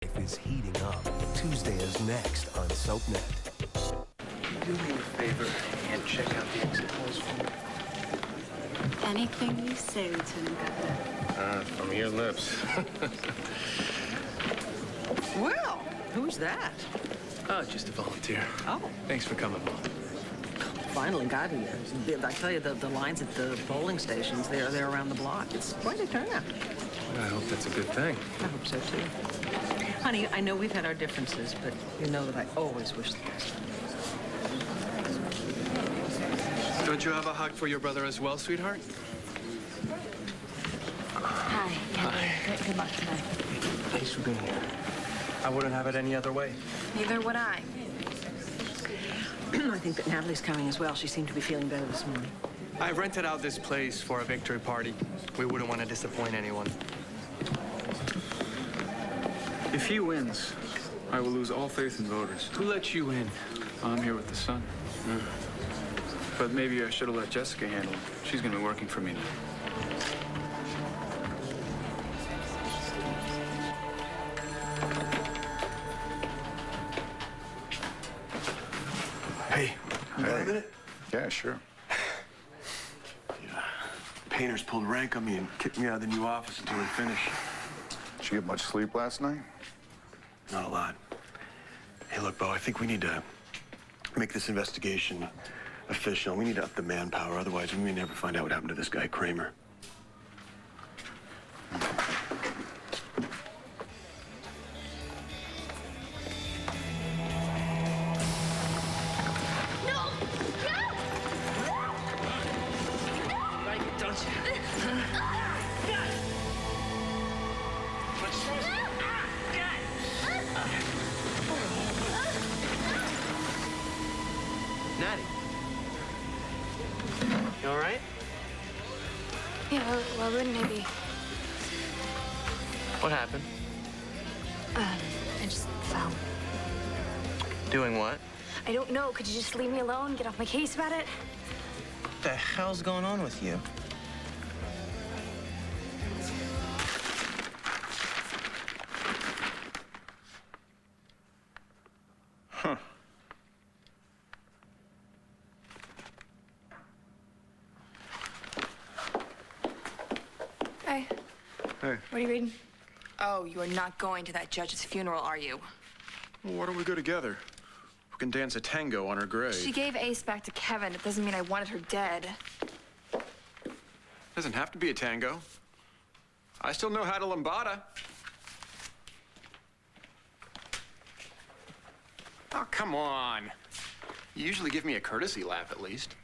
Life is heating up. Tuesday is next on SoapNet. Can you do me a favor and check out the exit polls for me? Anything you say, Lieutenant Governor. From your lips. Well, who's that? Oh, just a volunteer. Oh, Thanks for coming, Mom. finally got here. I tell you, the lines at the bowling stations, they're around the block. It's quite a turnout. I hope that's a good thing. I hope so, too. Honey, I know we've had our differences, but you know that I always wish the best. Don't you have a hug for your brother as well, sweetheart? Hi. Hi. Good luck tonight. Thanks for being here. I wouldn't have it any other way. Neither would I. I think that Natalie's coming as well. She seemed to be feeling better this morning. I rented out this place for a victory party. We wouldn't want to disappoint anyone. If he wins, I will lose all faith in voters. Who let you in? I'm here with the Sun. But maybe I should have let Jessica handle it. She's going to be working for me now. Hey, you got a minute? Yeah, sure. Painters pulled rank on me and kicked me out of the new office until we finish. Did you get much sleep last night? Not a lot. Hey, look, Bo, I think we need to make this investigation official. We need to up the manpower, otherwise we may never find out what happened to this guy, Kramer. Natty. You all right? Yeah, well, wouldn't it be? What happened? I just fell. Doing what? I don't know. Could you just leave me alone? Get off my case about it? What the hell's going on with you? Huh. Hey, Hey, what are you reading? Oh, you are not going to that judge's funeral, are you? Well, why don't we go together? We can dance a tango on her grave. She gave Ace back to Kevin. It doesn't mean I wanted her dead. Doesn't have to be a tango. I still know how to lambada. Oh, come on. You usually give me a courtesy laugh, at least.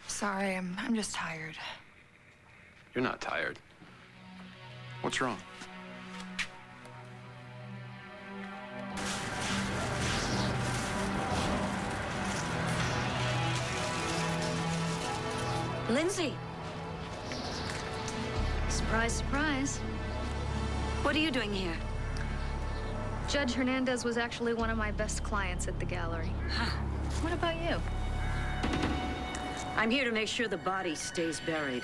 Sorry, I'm just tired. You're not tired. What's wrong? Lindsay. Surprise, surprise. What are you doing here? Judge Hernandez was actually one of my best clients at the gallery. What about you? I'm here to make sure the body stays buried.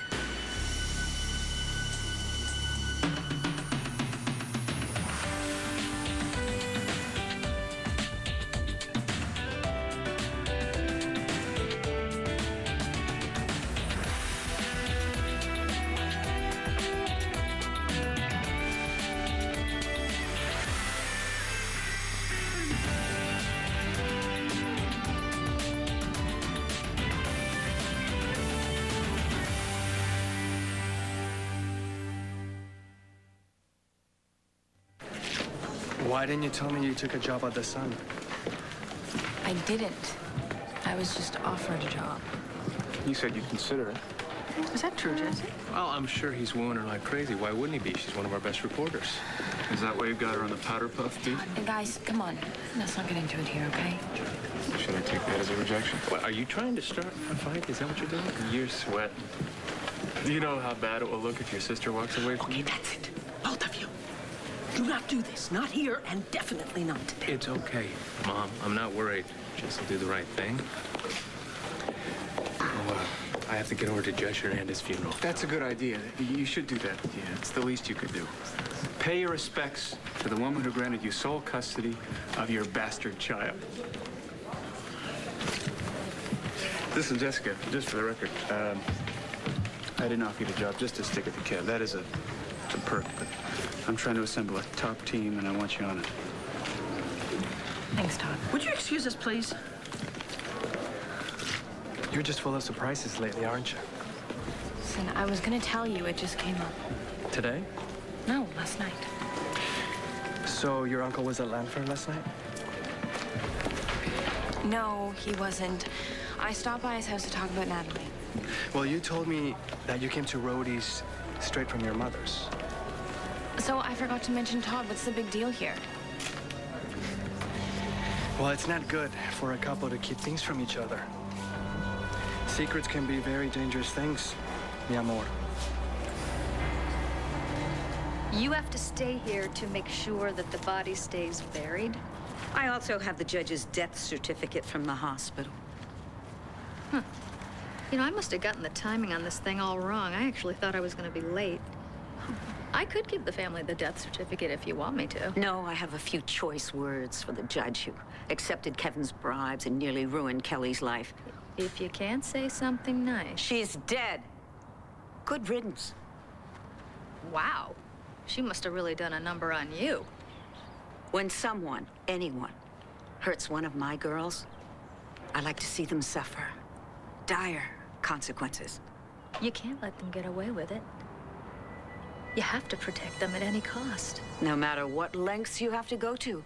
Why didn't you tell me you took a job at the Sun? I didn't. I was just offered a job. You said you'd consider it. Is that true, Jesse? Well, I'm sure he's wooing her like crazy. Why wouldn't he be? She's one of our best reporters. Is that why you got her on the powder puff beat? Hey, guys, come on. Let's not get into it here, okay? Should I take that as a rejection? What, are you trying to start a fight? Is that what you're doing? You're sweating. Do you know how bad it will look if your sister walks away from Okay, you? that's it. Both of you. Do not do this. Not here, and definitely not today. It's okay, Mom. I'm not worried. Just do the right thing. Oh, I have to get over to Judge Hernandez's funeral. That's a good idea. You should do that. Yeah, it's the least you could do. Pay your respects to the woman who granted you sole custody of your bastard child. Listen, Jessica, just for the record, I didn't offer you the job just to stick at the cab. That is a perk, but I'm trying to assemble a top team, and I want you on it. Thanks, Todd. Would you excuse us, please? You're just full of surprises lately, aren't you? Listen, I was gonna tell you, it just came up. Today? No, last night. So your uncle was at Lanford last night? No, he wasn't. I stopped by his house to talk about Natalie. Well, you told me that you came to Rhodey's straight from your mother's. So I forgot to mention Todd. What's the big deal here? Well, it's not good for a couple to keep things from each other. Secrets can be very dangerous things, mi amor. You have to stay here to make sure that the body stays buried? I also have the judge's death certificate from the hospital. Huh. You know, I must have gotten the timing on this thing all wrong. I actually thought I was going to be late. I could give the family the death certificate if you want me to. No, I have a few choice words for the judge who accepted Kevin's bribes and nearly ruined Kelly's life. If you can't say something nice. She's dead. Good riddance. Wow. She must have really done a number on you. When someone, anyone, hurts one of my girls, I like to see them suffer. Dire consequences. You can't let them get away with it. You have to protect them at any cost. No matter what lengths you have to go to.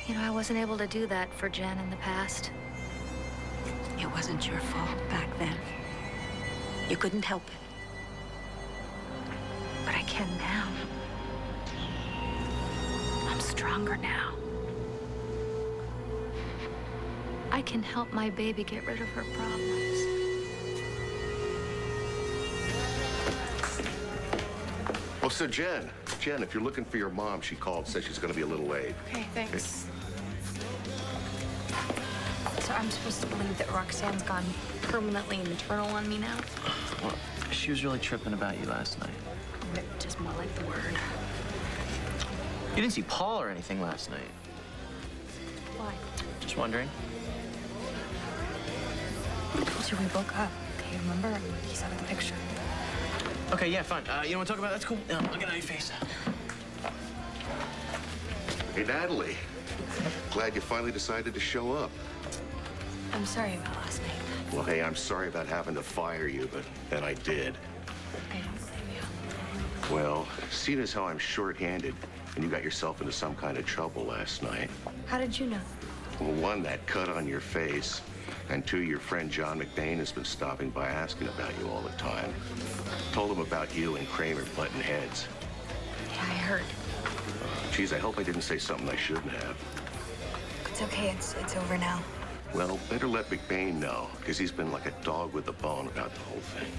You know, I wasn't able to do that for Jen in the past. It wasn't your fault back then. You couldn't help it. But I can now. I'm stronger now. I can help my baby get rid of her problems. Oh, so Jen, if you're looking for your mom, she called, said she's going to be a little late. Okay, thanks. So I'm supposed to believe that Roxanne's gone permanently maternal on me now? Well, she was really tripping about you last night. Just more like the word. You didn't see Paul or anything last night. Why? Just wondering. Should we broke up? Okay, remember? He sent me the picture. Okay, yeah, fine. You don't want to talk about that? That's cool. No, look at your face. Hey, Natalie. Glad you finally decided to show up. I'm sorry about last night. Well, hey, I'm sorry about having to fire you, but then I did. I don't blame you. Well, seeing as how I'm short-handed and you got yourself into some kind of trouble last night. How did you know? Well, one, that cut on your face. And two, your friend John McBain has been stopping by asking about you all the time. Told him about you and Kramer butting heads. Yeah, I heard. Geez, I hope I didn't say something I shouldn't have. It's okay. It's over now. Well, better let McBain know, because he's been like a dog with a bone about the whole thing.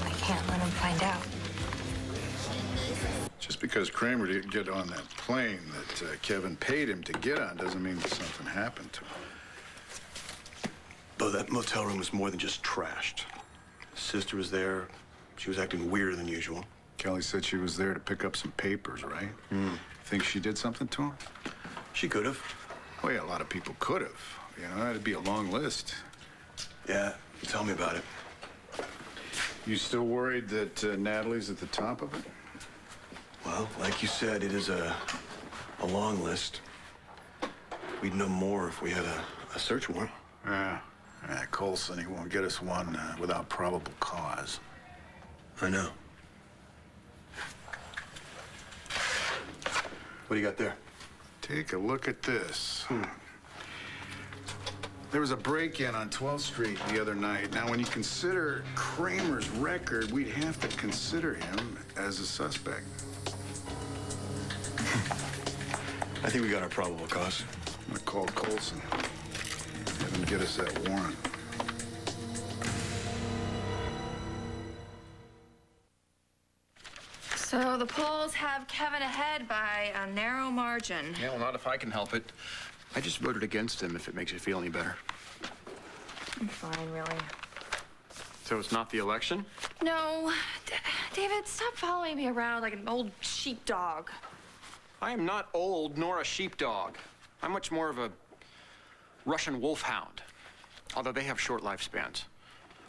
I can't let him find out. Just because Kramer didn't get on that plane that Kevin paid him to get on doesn't mean that something happened to him. Bo, that motel room was more than just trashed. His sister was there. She was acting weirder than usual. Kelly said she was there to pick up some papers, right? Think she did something to him? She could have. Well, yeah, a lot of people could have. You know, that'd be a long list. Yeah, tell me about it. You still worried that Natalie's at the top of it? Well, like you said, it is a long list. We'd know more if we had a search warrant. Yeah. Coulson, he won't get us one without probable cause. I know. What do you got there? Take a look at this. There was a break-in on 12th Street the other night. Now, when you consider Kramer's record, we'd have to consider him as a suspect. I think we got our probable cause. I'm gonna call Coulson. Have him get us that warrant. So the polls have Kevin ahead by a narrow margin. Yeah, well, not if I can help it. I just voted against him, if it makes you feel any better. I'm fine, really. So it's not the election? No. David, stop following me around like an old sheepdog. I am not old nor a sheepdog. I'm much more of a Russian wolfhound, although they have short lifespans.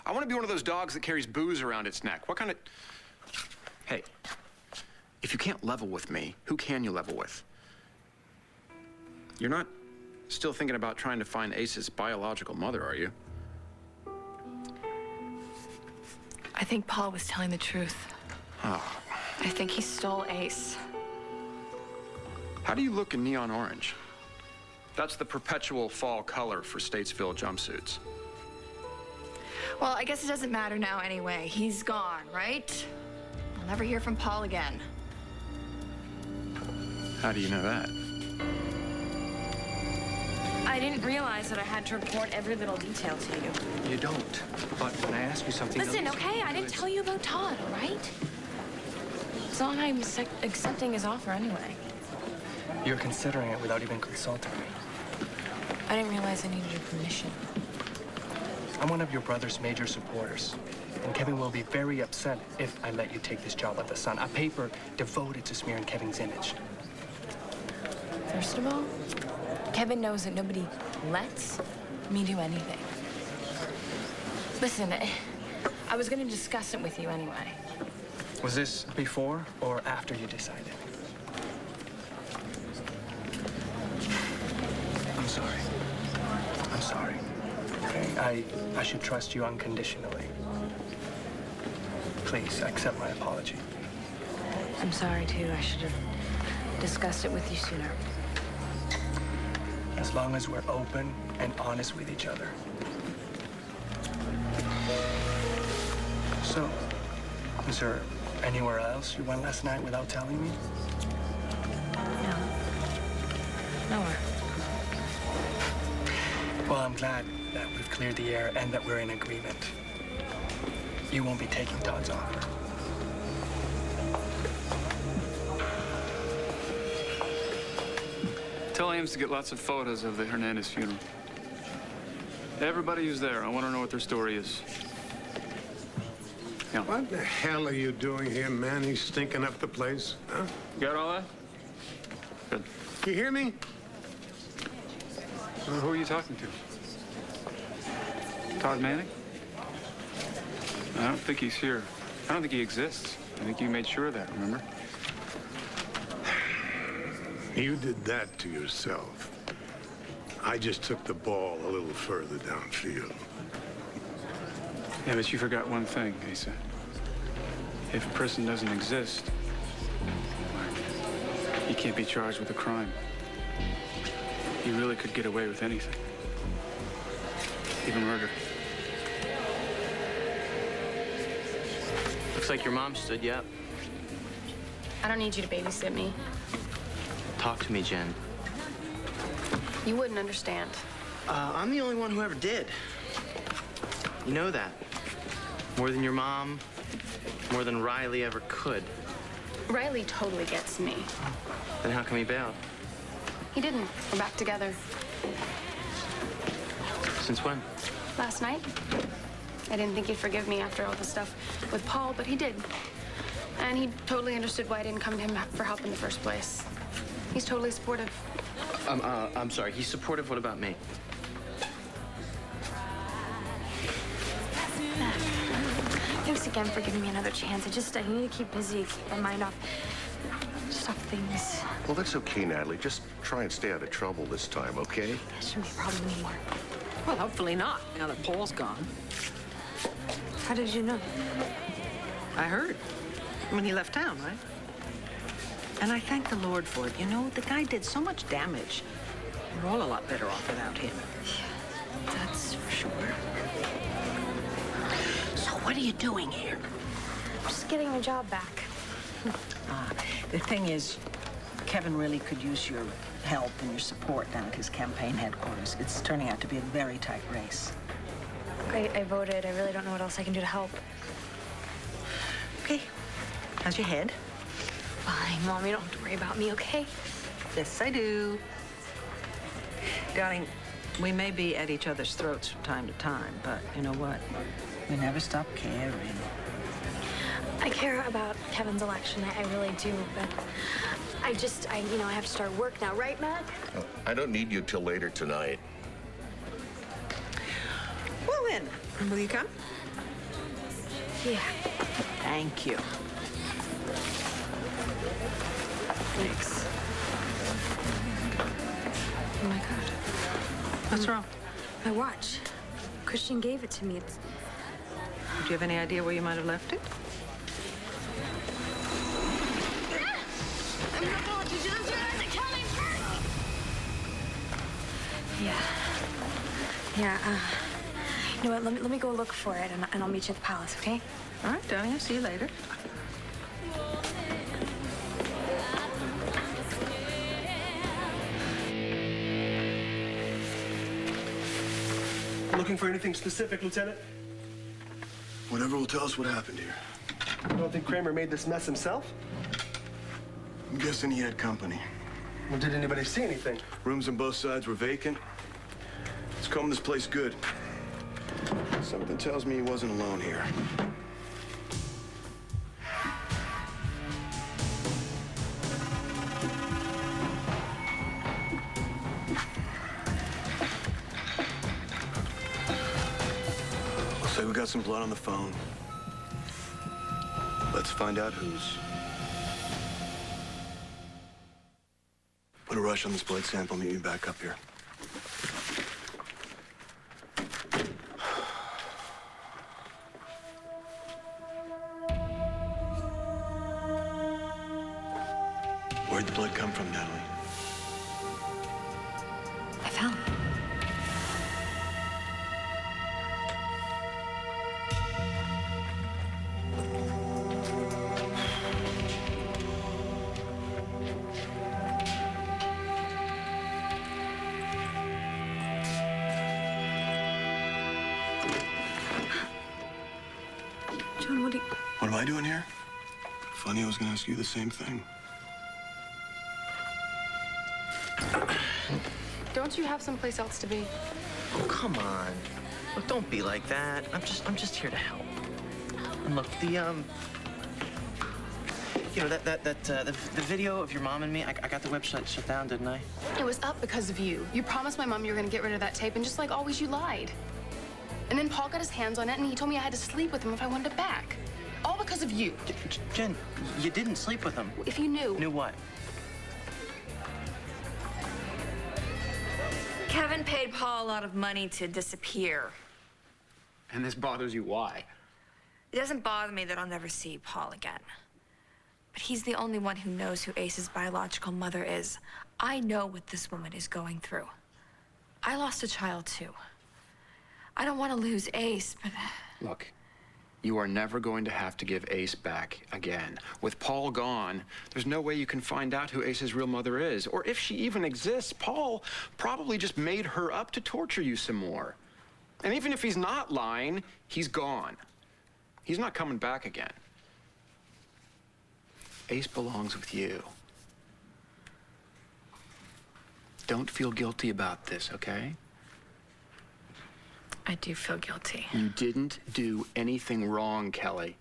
I want to be one of those dogs that carries booze around its neck. What kind of... Hey, if you can't level with me, who can you level with? You're not still thinking about trying to find Ace's biological mother, are you? I think Paul was telling the truth. Oh. I think he stole Ace. How do you look in neon orange? That's the perpetual fall color for Statesville jumpsuits. Well, I guess it doesn't matter now anyway. He's gone, right? I'll never hear from Paul again. How do you know that? I didn't realize that I had to report every little detail to you. You don't. But when I ask you something... Listen, okay? I didn't tell you about Todd, all right? It's not I'm accepting his offer anyway. You're considering it without even consulting me. I didn't realize I needed your permission. I'm one of your brother's major supporters. And Kevin will be very upset if I let you take this job at the Sun, a paper devoted to smearing Kevin's image. First of all, Kevin knows that nobody lets me do anything. Listen, I was going to discuss it with you anyway. Was this before or after you decided? I'm sorry. I'm sorry. Okay, I should trust you unconditionally. Please accept my apology. I'm sorry, too. I should have discussed it with you sooner. As long as we're open and honest with each other. So, is there anywhere else you went last night without telling me? No. Nowhere. Well, I'm glad that we've cleared the air and that we're in agreement. You won't be taking Todd's offer. Tell Ames to get lots of photos of the Hernandez funeral. Everybody who's there, I want to know what their story is. Yeah. What the hell are you doing here, Manny? Stinking up the place? Huh? Got all that? Good. You hear me? Well, who are you talking to? Todd Manning? I don't think he's here. I don't think he exists. I think you made sure of that, remember? You did that to yourself. I just took the ball a little further downfield. Yeah, but you forgot one thing, Asa. If a person doesn't exist, he can't be charged with a crime. He really could get away with anything. Even murder. Looks like your mom stood you up. I don't need you to babysit me. Talk to me, Jen. You wouldn't understand. I'm the only one who ever did. You know that. More than your mom, more than Riley ever could. Riley totally gets me. Then how come he bailed? He didn't. We're back together. Since when? Last night. I didn't think he'd forgive me after all the stuff with Paul, but he did. And he totally understood why I didn't come to him for help in the first place. He's totally supportive. I'm sorry. He's supportive. What about me? Thanks again for giving me another chance. I need to keep busy, keep my mind off stuff things. Well, that's okay, Natalie. Just try and stay out of trouble this time, okay? That shouldn't be a problem anymore. Well, hopefully not, now that Paul's gone. How did you know? I heard. When he left town, right? And I thank the Lord for it. You know, the guy did so much damage. We're all a lot better off without him. Yeah, that's for sure. So what are you doing here? Just getting my job back. The thing is, Kevin really could use your help and your support down at his campaign headquarters. It's turning out to be a very tight race. I voted. I really don't know what else I can do to help. Okay. How's your head? Fine, Mom. You don't have to worry about me, okay? Yes, I do. Darling, we may be at each other's throats from time to time, but you know what? We never stop caring. I care about Kevin's election. I really do, but I have to start work now, right, Mac? I don't need you till later tonight. Well then, will you come? Yeah. Thank you. Thanks. Oh my God. What's wrong? My watch. Christian gave it to me. Do you have any idea where you might have left it? I'm not going to do this. Kelly first. Yeah. You know what? Let me go look for it, and I'll meet you at the palace, okay? All right, darling. I'll see you later. Looking for anything specific, Lieutenant? Whatever will tell us what happened here. You don't think Kramer made this mess himself? I'm guessing he had company. Well, did anybody see anything? Rooms on both sides were vacant. Let's comb this place good. Something tells me he wasn't alone here. Looks like we got some blood on the phone. Let's find out whose. Put a rush on this blood sample. Meet me back up here. Where'd the blood come from, Natalie? I found it. John, what do you... What am I doing here? Funny, I was gonna ask you the same thing. Don't you have someplace else to be? Oh, come on. Look, don't be like that. I'm just here to help. And look, the video of your mom and me, I got the website shut down, didn't I? It was up because of you. You promised my mom you were going to get rid of that tape, and just like always, you lied. And then Paul got his hands on it, and he told me I had to sleep with him if I wanted it back. All because of you. Jen, you didn't sleep with him. If you knew. Knew what? Kevin paid Paul a lot of money to disappear. And this bothers you, why? It doesn't bother me that I'll never see Paul again. But he's the only one who knows who Ace's biological mother is. I know what this woman is going through. I lost a child, too. I don't want to lose Ace, but... Look, you are never going to have to give Ace back again. With Paul gone, there's no way you can find out who Ace's real mother is. Or if she even exists, Paul probably just made her up to torture you some more. And even if he's not lying, he's gone. He's not coming back again. Ace belongs with you. Don't feel guilty about this, okay? I do feel guilty. You didn't do anything wrong, Kelly.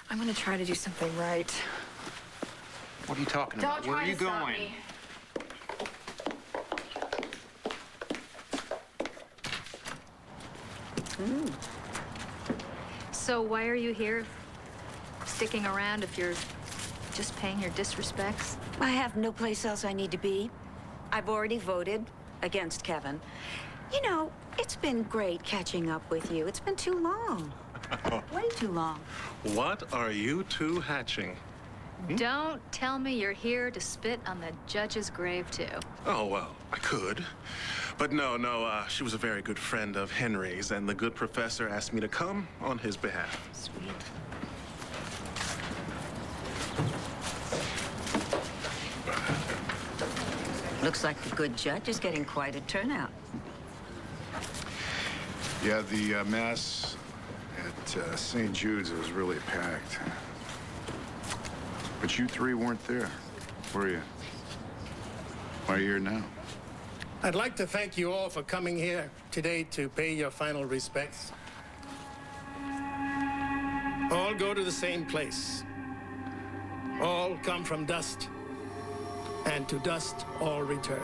I'm gonna try to do something right. What are you talking about? Where are you going? So why are you here? Sticking around if you're just paying your disrespects? I have no place else I need to be. I've already voted against Kevin. You know, it's been great catching up with you. It's been too long. Way too long. What are you two hatching? Don't tell me you're here to spit on the judge's grave, too. Oh, well, I could. But no, she was a very good friend of Henry's, and the good professor asked me to come on his behalf. Sweet. Looks like the good judge is getting quite a turnout. Yeah, the mass at St. Jude's was really packed. But you three weren't there, were you? Why are you here now? I'd like to thank you all for coming here today to pay your final respects. All go to the same place. All come from dust, and to dust all return.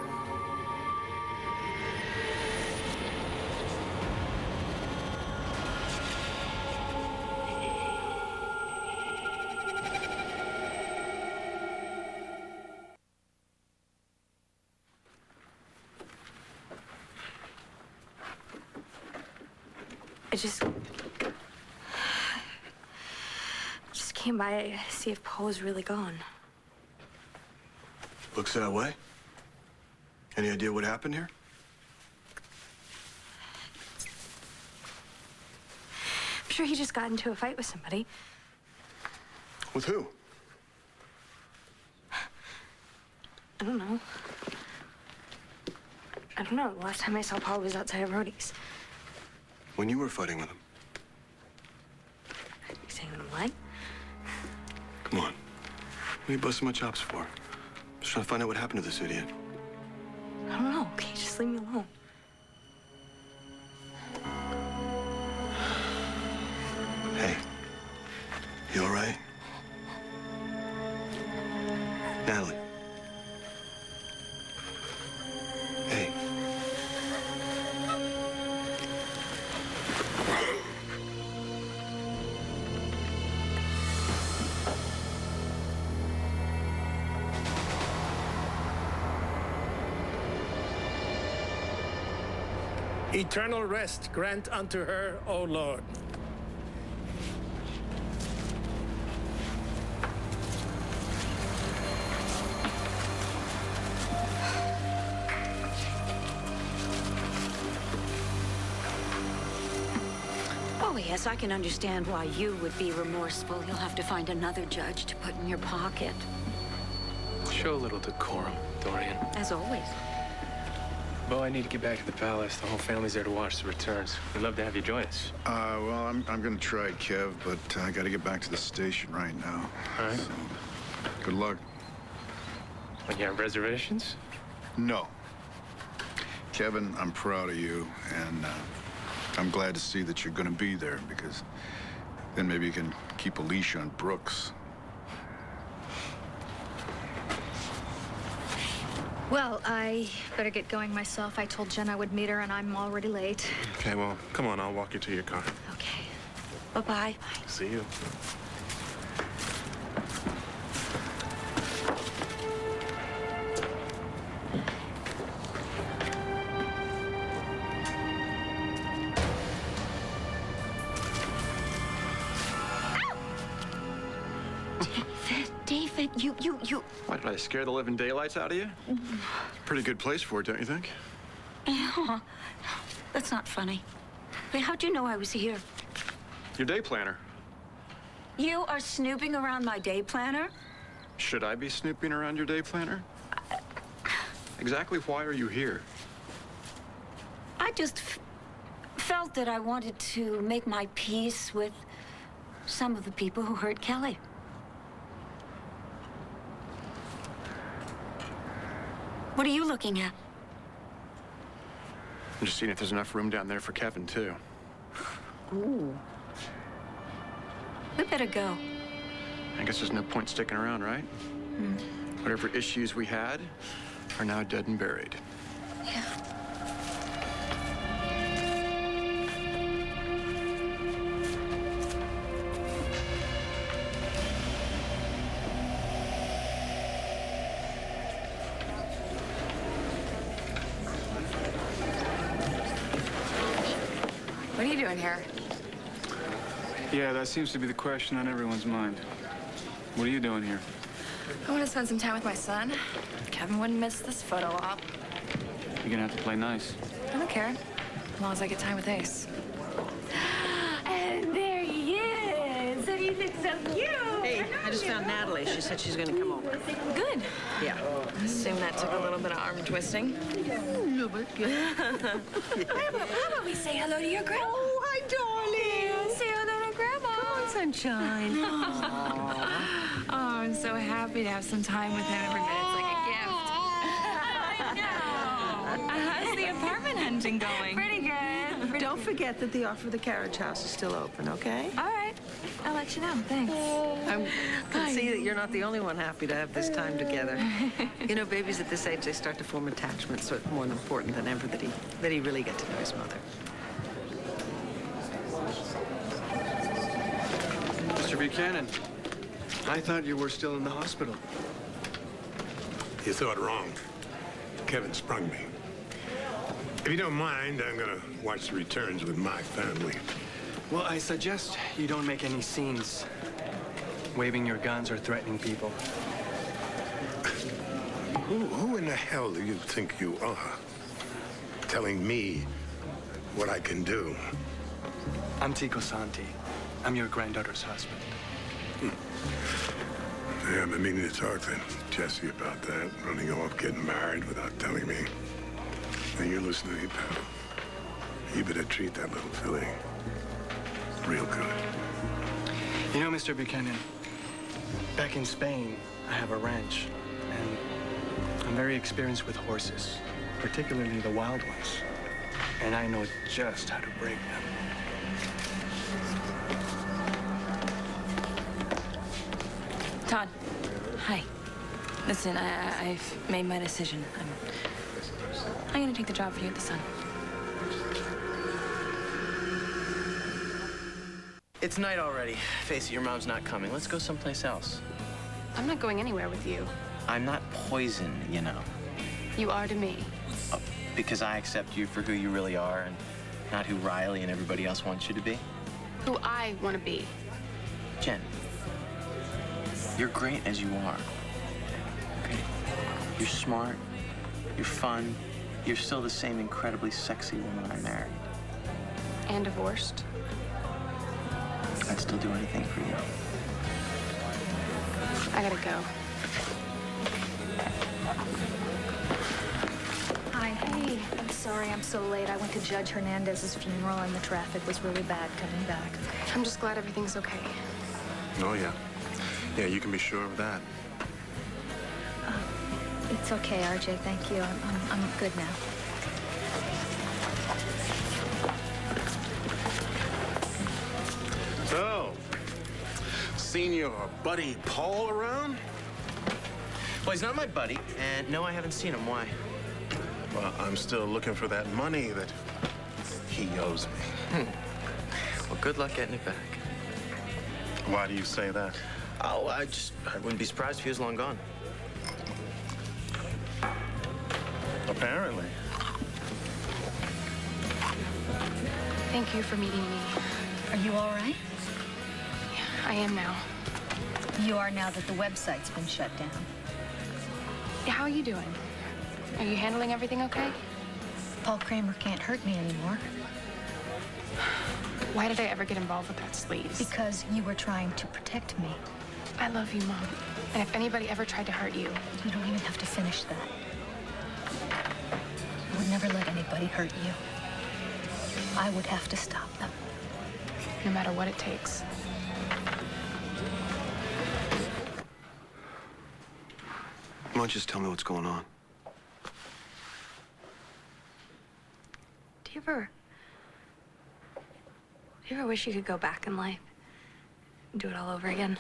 I just came by to see if Paul was really gone. Looks that way. Any idea what happened here? I'm sure he just got into a fight with somebody. With who? I don't know. I don't know. The last time I saw Paul was outside of Rhodey's. When you were fighting with him? You saying that I'm lying? Come on. What are you busting my chops for? Just trying to find out what happened to this idiot. I don't know. Okay, just leave me alone. Hey, you all right? Natalie. Hey. Eternal rest grant unto her, O Lord. Oh, yes, I can understand why you would be remorseful. You'll have to find another judge to put in your pocket. Show a little decorum, Dorian. As always. Bo, I need to get back to the palace. The whole family's there to watch the returns. We'd love to have you join us. Well, I'm gonna try, Kev, but I gotta get back to the station right now. All right. So, good luck. Like you have reservations? No. Kevin, I'm proud of you, and I'm glad to see that you're gonna be there, because then maybe you can keep a leash on Brooks. Well, I better get going myself. I told Jen I would meet her, and I'm already late. Okay, well, come on. I'll walk you to your car. Okay. Bye-bye. See you. David, you... Why, did I scare the living daylights out of you? Pretty good place for it, don't you think? Yeah, that's not funny. Wait, how'd you know I was here? Your day planner. You are snooping around my day planner? Should I be snooping around your day planner? Exactly why are you here? I just felt that I wanted to make my peace with some of the people who hurt Kelly. What are you looking at? I'm just seeing if there's enough room down there for Kevin, too. Ooh. We better go. I guess there's no point sticking around, right? Whatever issues we had are now dead and buried. Yeah. What are you doing here? Yeah, that seems to be the question on everyone's mind. What are you doing here? I want to spend some time with my son. Kevin wouldn't miss this photo op. You're gonna have to play nice. I don't care, as long as I get time with Ace. And there he is. And he looks so cute. Hey, I just found Natalie. She said she's gonna come over. Good. Yeah. I assume that took a little bit of arm twisting. No, but How about we say hello to your grandma? Oh, hi, darling. Say hello to Grandma. Come on, sunshine. Oh, I'm so happy to have some time with him every minute's like a gift. I know. How's the apartment hunting going? Pretty good. Don't forget that the offer of the carriage house is still open, okay? All right. I'll let you know. Thanks. I can see that you're not the only one happy to have this time together. You know, babies at this age, they start to form attachments, so it's more important than ever that he really get to know his mother. Mr. Buchanan, I thought you were still in the hospital. You thought wrong. Kevin sprung me. If you don't mind, I'm gonna watch the returns with my family. Well, I suggest you don't make any scenes waving your guns or threatening people. Who in the hell do you think you are? Telling me what I can do? I'm Tico Santi. I'm your granddaughter's husband. Yeah, I've been meaning to talk to Jesse about that. Running off, getting married without telling me. And you're listening to me, pal. You better treat that little filly real good. You know, Mr. Buchanan, back in Spain, I have a ranch, and I'm very experienced with horses, particularly the wild ones. And I know just how to break them. Todd. Hi. Listen, I've made my decision. I'm gonna take the job for you at the Sun. It's night already. Face it, your mom's not coming. Let's go someplace else. I'm not going anywhere with you. I'm not poison, you know. You are to me. Oh, because I accept you for who you really are and not who Riley and everybody else wants you to be. Who I want to be. Jen, you're great as you are. Okay? You're smart. You're fun. You're still the same incredibly sexy woman I married. And divorced. I'd still do anything for you. I gotta go. Hi. Hey. I'm sorry I'm so late. I went to Judge Hernandez's funeral and the traffic was really bad coming back. I'm just glad everything's okay. Oh, yeah. Yeah, you can be sure of that. It's okay, RJ. Thank you. I'm good now. So, seen your buddy Paul around? Well, he's not my buddy, and no, I haven't seen him. Why? Well, I'm still looking for that money that he owes me. Well, good luck getting it back. Why do you say that? Oh, I wouldn't be surprised if he was long gone. Apparently. Thank you for meeting me. Are you all right? Yeah, I am now. You are now that the website's been shut down. How are you doing? Are you handling everything okay? Paul Kramer can't hurt me anymore. Why did I ever get involved with that sleaze? Because you were trying to protect me. I love you, Mom. And if anybody ever tried to hurt you... You don't even have to finish that. I would never let anybody hurt you. I would have to stop them. No matter what it takes. Why don't you just tell me what's going on? Do you ever wish you could go back in life and do it all over again?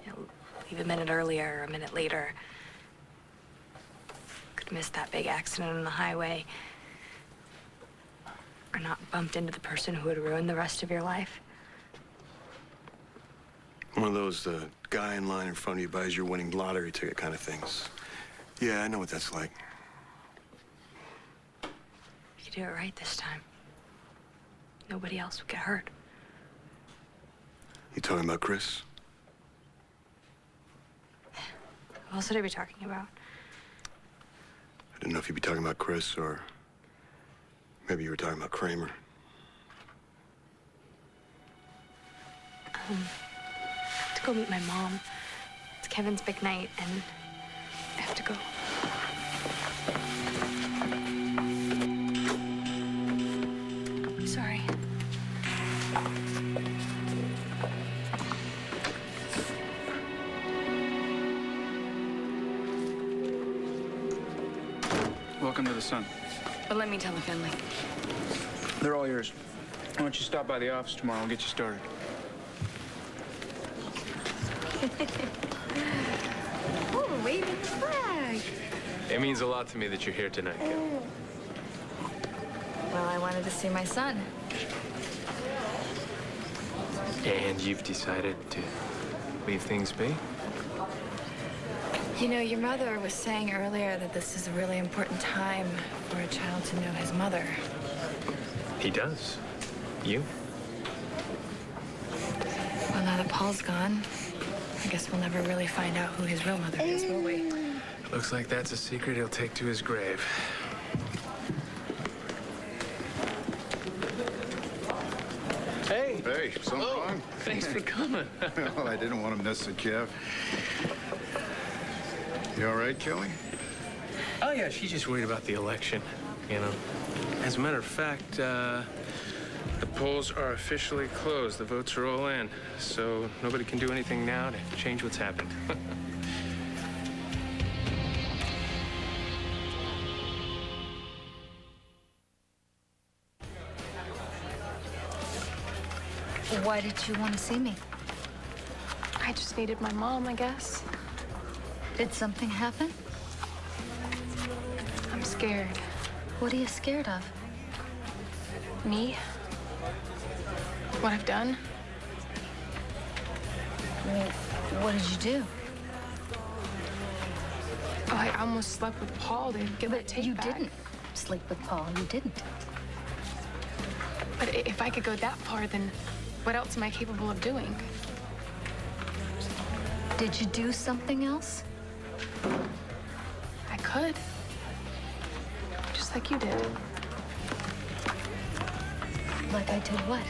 You know, leave a minute earlier or a minute later. Could miss that big accident on the highway. Or not bumped into the person who would ruin the rest of your life. One of those, the guy in line in front of you buys your winning lottery ticket kind of things. Yeah, I know what that's like. You do it right this time. Nobody else would get hurt. You talking about Chris? Who else would I be talking about? I didn't know if you'd be talking about Chris or maybe you were talking about Kramer. I have to go meet my mom. It's Kevin's big night, and I have to go. I'm sorry. Welcome to the sun. But let me tell the family. They're all yours. Why don't you stop by the office tomorrow and get you started? Oh, waving the flag. It means a lot to me that you're here tonight, Gil. Well, I wanted to see my son. And you've decided to leave things be? You know, your mother was saying earlier that this is a really important time for a child to know his mother. He does. You? Well, now that Paul's gone, I guess we'll never really find out who his real mother is, will we? Looks like that's a secret he'll take to his grave. Hey, something wrong? Thanks for coming. Well, I didn't want to miss it, Kev. You all right, Kelly? Oh, yeah, she's just worried about the election, you know. As a matter of fact, the polls are officially closed. The votes are all in, so nobody can do anything now to change what's happened. Why did you want to see me? I just needed my mom, I guess. Did something happen? I'm scared. What are you scared of? Me? What I've done? Well, what did you do? Oh, I almost slept with Paul to get the tape back. You didn't sleep with Paul. You didn't. But if I could go that far, then what else am I capable of doing? Did you do something else? I could. Just like you did. Like I did what?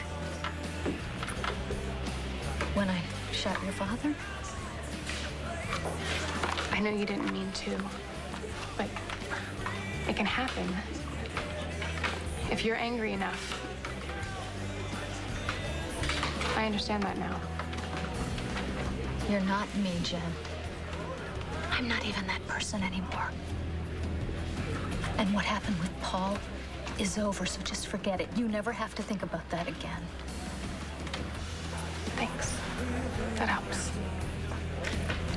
When I shot your father? I know you didn't mean to, but it can happen. If you're angry enough. I understand that now. You're not me, Jen. I'm not even that person anymore. And what happened with Paul is over, so just forget it. You never have to think about that again. Thanks. That helps.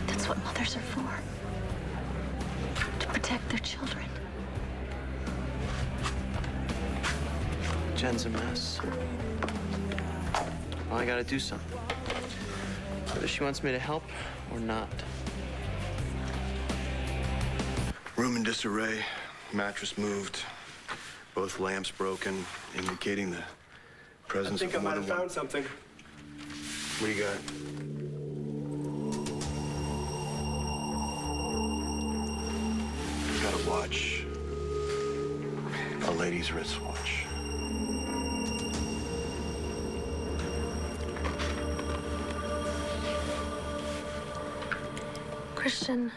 That's what mothers are for. To protect their children. Jen's a mess. Well, I gotta do something. Whether she wants me to help or not. Room in disarray, mattress moved, both lamps broken, indicating the presence I think I of more might have than one. found something. What do you got? Got a watch. A lady's wristwatch. Christian,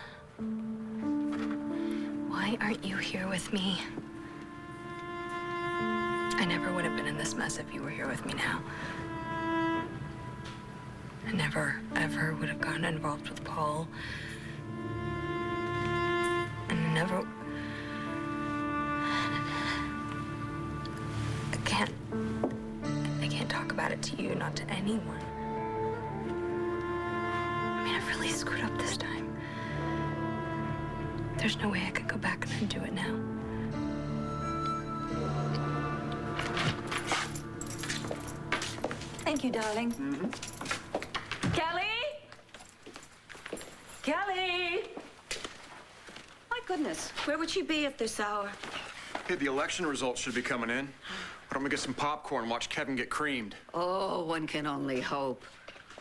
why aren't you here with me? I never would have been in this mess if you were here with me now. I never, ever would have gotten involved with Paul. And I never... I can't talk about it to you, not to anyone. I mean, I've really screwed up this time. There's no way I could go back and undo it now. Thank you, darling. Kelly? Kelly? My goodness, where would she be at this hour? Hey, the election results should be coming in. Why don't we get some popcorn and watch Kevin get creamed? Oh, one can only hope.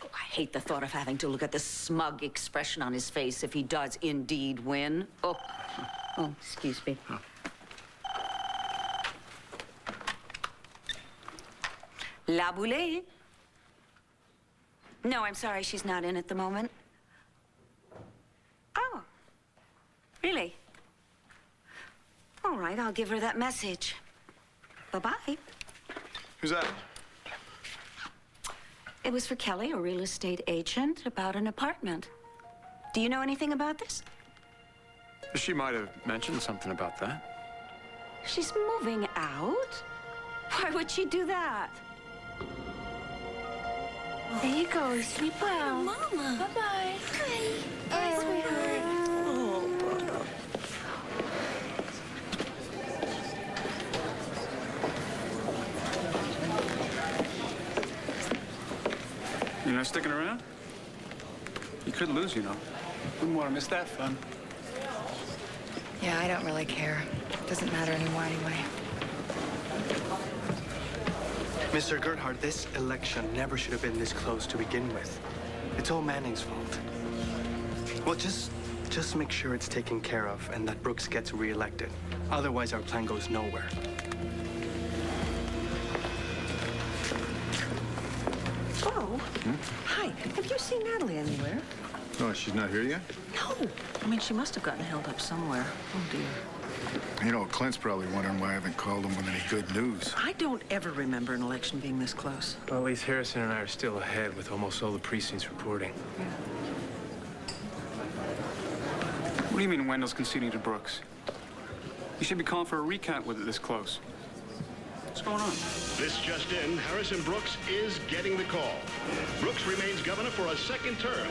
Oh, I hate the thought of having to look at the smug expression on his face if he does indeed win. Oh, excuse me. Oh. La Boulée? No, I'm sorry, she's not in at the moment. Oh, really? All right, I'll give her that message. Bye-bye. Who's that? It was for Kelly, a real estate agent, about an apartment. Do you know anything about this? She might have mentioned something about that. She's moving out? Why would she do that? There you go. Sleep well. Mama. Bye-bye. Hi. Bye, sweetheart. You're not sticking around? You could lose, you know. Wouldn't want to miss that fun. Yeah, I don't really care. Doesn't matter anymore anyway. Mr. Gerhardt, this election never should have been this close to begin with. It's all Manning's fault. Well, just make sure it's taken care of and that Brooks gets reelected. Otherwise, our plan goes nowhere. Oh, hi. Have you seen Natalie anywhere? Oh, she's not here yet? No. I mean, she must have gotten held up somewhere. Oh, dear. You know, Clint's probably wondering why I haven't called him with any good news. I don't ever remember an election being this close. Well, at least Harrison and I are still ahead with almost all the precincts reporting. What do you mean Wendell's conceding to Brooks? You should be calling for a recount with it this close. What's going on? This just in, Harrison Brooks is getting the call. Brooks remains governor for a second term.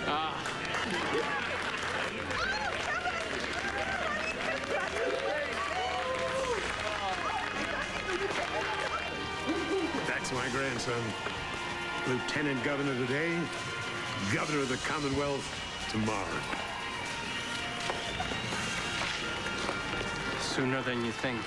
That's my grandson. Lieutenant Governor today, Governor of the Commonwealth tomorrow. Sooner than you think.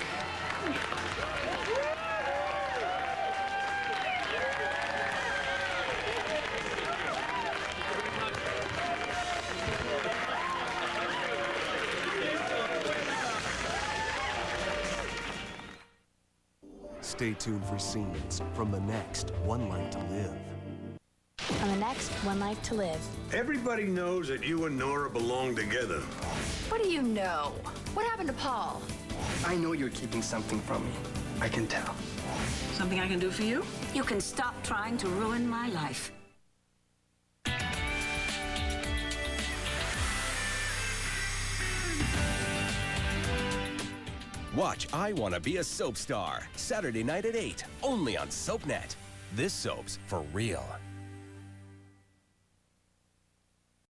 Stay tuned for scenes from the next One Life to Live. On the next One Life to Live. Everybody knows that you and Nora belong together. What do you know? What happened to Paul? I know you're keeping something from me. I can tell. Something I can do for you? You can stop trying to ruin my life. Watch I Wanna Be a Soap Star, Saturday night at 8, only on SoapNet. This soap's for real.